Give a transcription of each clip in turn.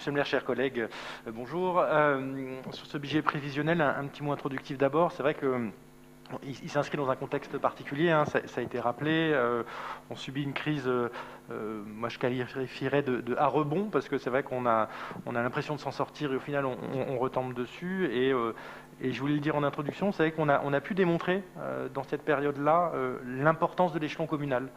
Monsieur le maire, chers collègues, bonjour. Sur ce budget prévisionnel, un petit mot introductif d'abord. C'est vrai que il s'inscrit dans un contexte particulier, hein, ça a été rappelé. On subit une crise, moi je qualifierais de à rebond, parce que c'est vrai qu'on a l'impression de s'en sortir et au final on retombe dessus. Et je voulais le dire en introduction, c'est vrai qu'on a pu démontrer dans cette période-là l'importance de l'échelon communal.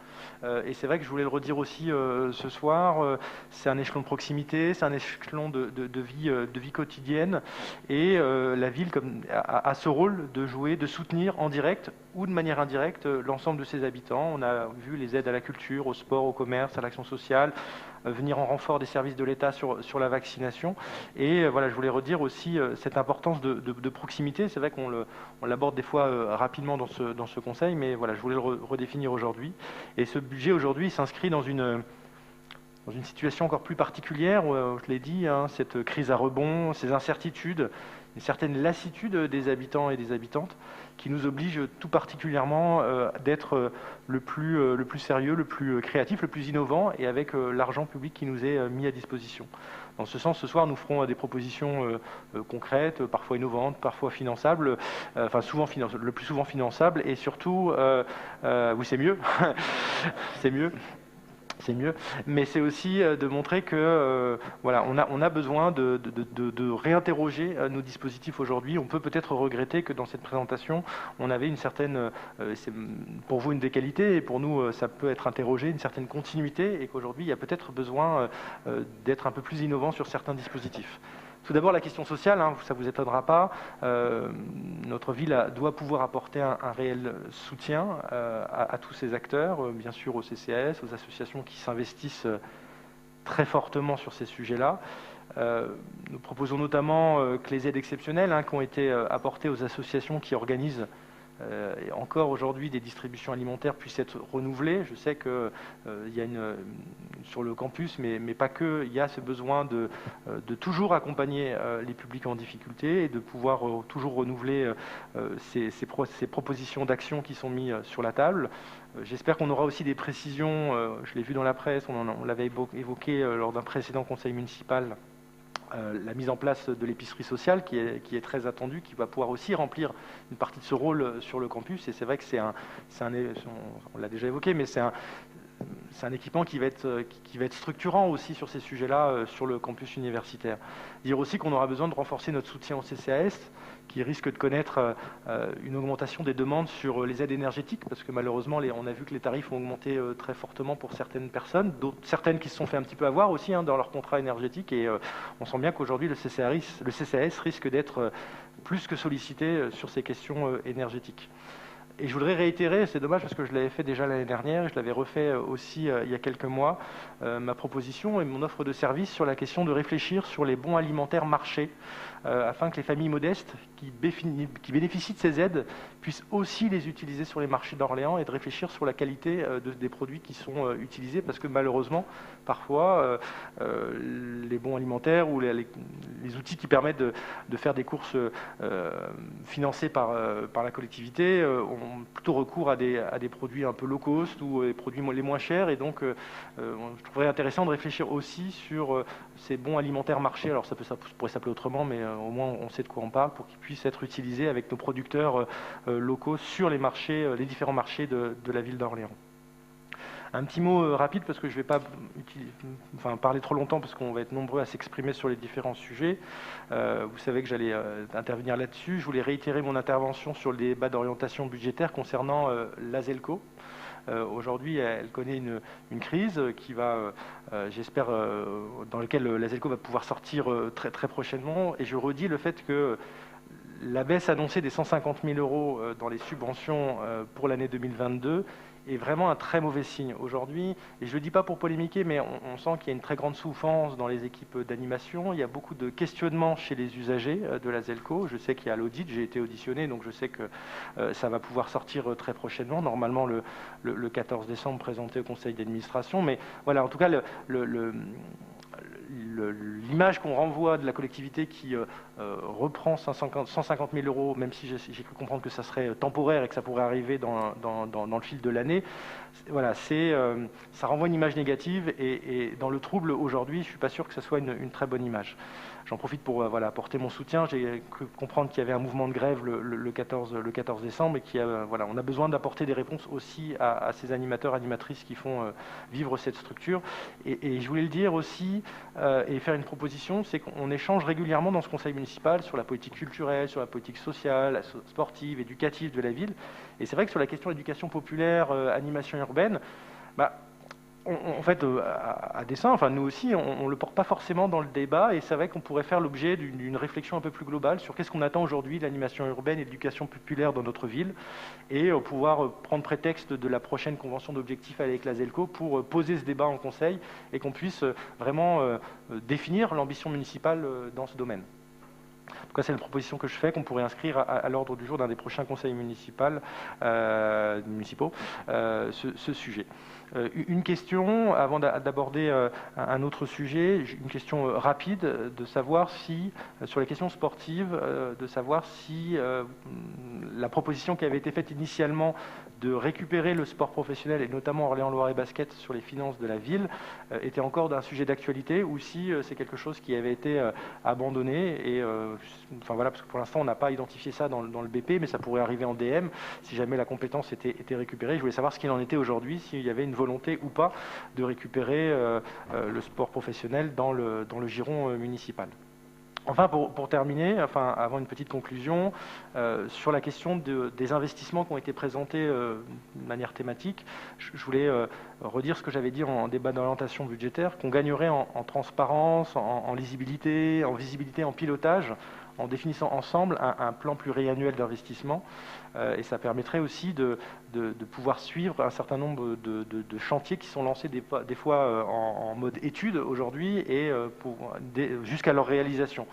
Et c'est vrai que je voulais le redire aussi ce soir, c'est un échelon de proximité, c'est un échelon de vie quotidienne. Et la ville a ce rôle de jouer, de soutenir en direct ou de manière indirecte l'ensemble de ses habitants. On a vu les aides à la culture, au sport, au commerce, à l'action sociale, venir en renfort des services de l'État sur la vaccination. Et voilà, je voulais redire aussi cette importance de proximité. C'est vrai qu'on l'aborde des fois rapidement dans ce conseil, mais voilà, je voulais le redéfinir aujourd'hui. Et ce budget aujourd'hui s'inscrit dans une situation encore plus particulière, je l'ai dit, hein, cette crise à rebond, ces incertitudes, une certaine lassitude des habitants et des habitantes qui nous oblige tout particulièrement d'être le plus sérieux, le plus créatif, le plus innovant et avec l'argent public qui nous est mis à disposition. Dans ce sens, ce soir, nous ferons des propositions concrètes, parfois innovantes, parfois finançables, le plus souvent finançables et surtout, oui c'est mieux, c'est mieux. C'est mieux, mais c'est aussi de montrer que voilà, on a besoin de réinterroger nos dispositifs aujourd'hui. On peut peut-être regretter que dans cette présentation, on avait une certaine, c'est pour vous une des qualités, et pour nous ça peut être interrogé, une certaine continuité, et qu'aujourd'hui il y a peut-être besoin d'être un peu plus innovant sur certains dispositifs. Tout d'abord, la question sociale, hein, ça ne vous étonnera pas. Notre ville doit pouvoir apporter un réel soutien à tous ces acteurs, bien sûr aux CCAS, aux associations qui s'investissent très fortement sur ces sujets-là. Nous proposons notamment que les aides exceptionnelles qui ont été apportées aux associations qui organisent et encore aujourd'hui des distributions alimentaires puissent être renouvelées. Je sais qu'il y a sur le campus, mais pas que, il y a ce besoin de toujours accompagner les publics en difficulté et de pouvoir toujours renouveler ces propositions d'action qui sont mises sur la table. J'espère qu'on aura aussi des précisions, je l'ai vu dans la presse, on l'avait évoqué lors d'un précédent conseil municipal, la mise en place de l'épicerie sociale qui est très attendue, qui va pouvoir aussi remplir une partie de ce rôle sur le campus. Et c'est vrai que on l'a déjà évoqué, mais c'est un équipement qui va être structurant aussi sur ces sujets-là, sur le campus universitaire. Dire aussi qu'on aura besoin de renforcer notre soutien au CCAS, qui risque de connaître une augmentation des demandes sur les aides énergétiques, parce que malheureusement, on a vu que les tarifs ont augmenté très fortement pour certaines personnes, certaines qui se sont fait un petit peu avoir aussi dans leur contrat énergétique, et on sent bien qu'aujourd'hui, le CCAS risque d'être plus que sollicité sur ces questions énergétiques. Et je voudrais réitérer, c'est dommage parce que je l'avais fait déjà l'année dernière, et je l'avais refait aussi il y a quelques mois, ma proposition et mon offre de service sur la question de réfléchir sur les bons alimentaires marchés, afin que les familles modestes qui bénéficient de ces aides puissent aussi les utiliser sur les marchés d'Orléans et de réfléchir sur la qualité des produits qui sont utilisés, parce que malheureusement, parfois, les bons alimentaires ou les outils qui permettent de faire des courses financées par la collectivité ont plutôt recours à des produits un peu low cost ou des produits les moins chers, et donc je trouverais intéressant de réfléchir aussi sur ces bons alimentaires marchés. Alors ça pourrait s'appeler autrement, mais au moins on sait de quoi on parle, pour qu'ils puissent être utilisés avec nos producteurs locaux sur les marchés, les différents marchés de la ville d'Orléans. Un petit mot rapide, parce que je ne vais pas parler trop longtemps, parce qu'on va être nombreux à s'exprimer sur les différents sujets. Vous savez que j'allais intervenir là-dessus. Je voulais réitérer mon intervention sur le débat d'orientation budgétaire concernant l'ASELCO. Aujourd'hui, elle connaît une crise qui va, j'espère, dans laquelle l'ASELCO va pouvoir sortir très, très prochainement. Et je redis le fait que la baisse annoncée des 150 000 € dans les subventions pour l'année 2022 est vraiment un très mauvais signe aujourd'hui. Et je ne le dis pas pour polémiquer, mais on sent qu'il y a une très grande souffrance dans les équipes d'animation. Il y a beaucoup de questionnements chez les usagers de l'ASELCO. Je sais qu'il y a l'audit, j'ai été auditionné, donc je sais que ça va pouvoir sortir très prochainement, normalement le 14 décembre présenté au conseil d'administration. Mais voilà, en tout cas, l'image qu'on renvoie de la collectivité qui reprend 150 000 euros, même si j'ai cru comprendre que ça serait temporaire et que ça pourrait arriver dans le fil de l'année, voilà, ça renvoie une image négative et dans le trouble aujourd'hui, je ne suis pas sûr que ça soit une très bonne image. J'en profite pour voilà, apporter mon soutien. J'ai cru comprendre qu'il y avait un mouvement de grève le 14 décembre et voilà, on a besoin d'apporter des réponses aussi à ces animateurs, animatrices qui font vivre cette structure. Et je voulais le dire aussi et faire une proposition, c'est qu'on échange régulièrement dans ce conseil municipal sur la politique culturelle, sur la politique sociale, sportive, éducative de la ville. Et c'est vrai que sur la question éducation populaire, animation urbaine, en fait, à dessein, enfin nous aussi, on ne le porte pas forcément dans le débat et c'est vrai qu'on pourrait faire l'objet d'une réflexion un peu plus globale sur qu'est-ce qu'on attend aujourd'hui de l'animation urbaine et de l'éducation populaire dans notre ville et pouvoir prendre prétexte de la prochaine convention d'objectifs avec la ZELCO pour poser ce débat en conseil et qu'on puisse vraiment définir l'ambition municipale dans ce domaine. En tout cas, c'est une proposition que je fais, qu'on pourrait inscrire à l'ordre du jour d'un des prochains conseils municipaux, ce sujet. Une question, avant d'aborder un autre sujet, une question rapide, de savoir si, sur les questions sportives, de savoir si la proposition qui avait été faite initialement de récupérer le sport professionnel, et notamment Orléans-Loire et Basket, sur les finances de la ville, était encore d'un sujet d'actualité, ou si c'est quelque chose qui avait été abandonné, et enfin voilà, parce que pour l'instant on n'a pas identifié ça dans le BP, mais ça pourrait arriver en DM, si jamais la compétence était récupérée. Je voulais savoir ce qu'il en était aujourd'hui, s'il y avait une volonté ou pas de récupérer le sport professionnel dans le giron municipal. Enfin, pour terminer, avant une petite conclusion, sur la question des investissements qui ont été présentés de manière thématique, je voulais redire ce que j'avais dit en débat d'orientation budgétaire, qu'on gagnerait en transparence, en lisibilité, en visibilité, en pilotage, en définissant ensemble un plan pluriannuel d'investissement. Et ça permettrait aussi de pouvoir suivre un certain nombre de chantiers qui sont lancés des fois en mode étude aujourd'hui et jusqu'à leur réalisation.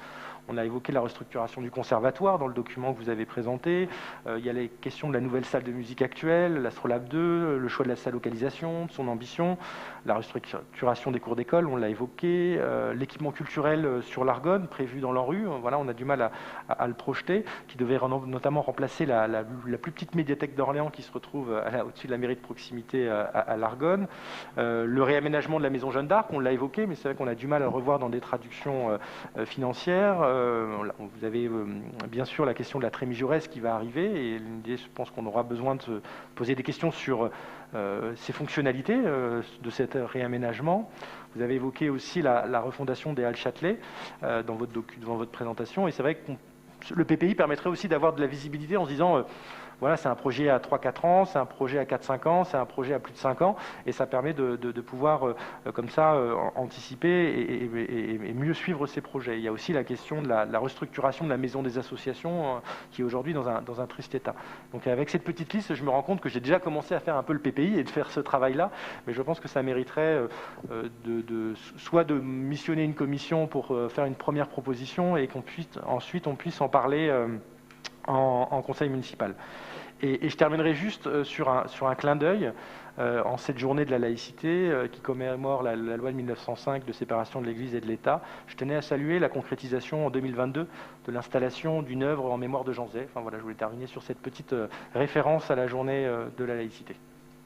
On a évoqué la restructuration du conservatoire dans le document que vous avez présenté. Il y a les questions de la nouvelle salle de musique actuelle, l'Astrolabe 2, le choix de sa localisation, de son ambition, la restructuration des cours d'école, on l'a évoqué, l'équipement culturel sur l'Argonne, prévu dans l'ANRU, voilà, on a du mal à le projeter, qui devait notamment remplacer la plus petite médiathèque d'Orléans qui se retrouve au-dessus de la mairie de proximité à l'Argonne. Le réaménagement de la maison Jeanne d'Arc, on l'a évoqué, mais c'est vrai qu'on a du mal à le revoir dans des traductions financières. Vous avez bien sûr la question de la Trémigeresse qui va arriver et l'idée, je pense qu'on aura besoin de se poser des questions sur ces fonctionnalités de cet réaménagement. Vous avez évoqué aussi la refondation des Halles Châtelet dans votre présentation et c'est vrai que le PPI permettrait aussi d'avoir de la visibilité en se disant voilà, c'est un projet à 3-4 ans, c'est un projet à 4-5 ans, c'est un projet à plus de 5 ans, et ça permet de pouvoir, comme ça, anticiper et mieux suivre ces projets. Il y a aussi la question de la restructuration de la maison des associations, qui est aujourd'hui dans un triste état. Donc avec cette petite liste, je me rends compte que j'ai déjà commencé à faire un peu le PPI et de faire ce travail-là, mais je pense que ça mériterait soit de missionner une commission pour faire une première proposition et qu'ensuite on puisse en parler en conseil municipal. Et je terminerai juste sur un clin d'œil en cette journée de la laïcité qui commémore la loi de 1905 de séparation de l'Église et de l'État. Je tenais à saluer la concrétisation en 2022 de l'installation d'une œuvre en mémoire de Jean Zay. Enfin voilà, je voulais terminer sur cette petite référence à la journée de la laïcité.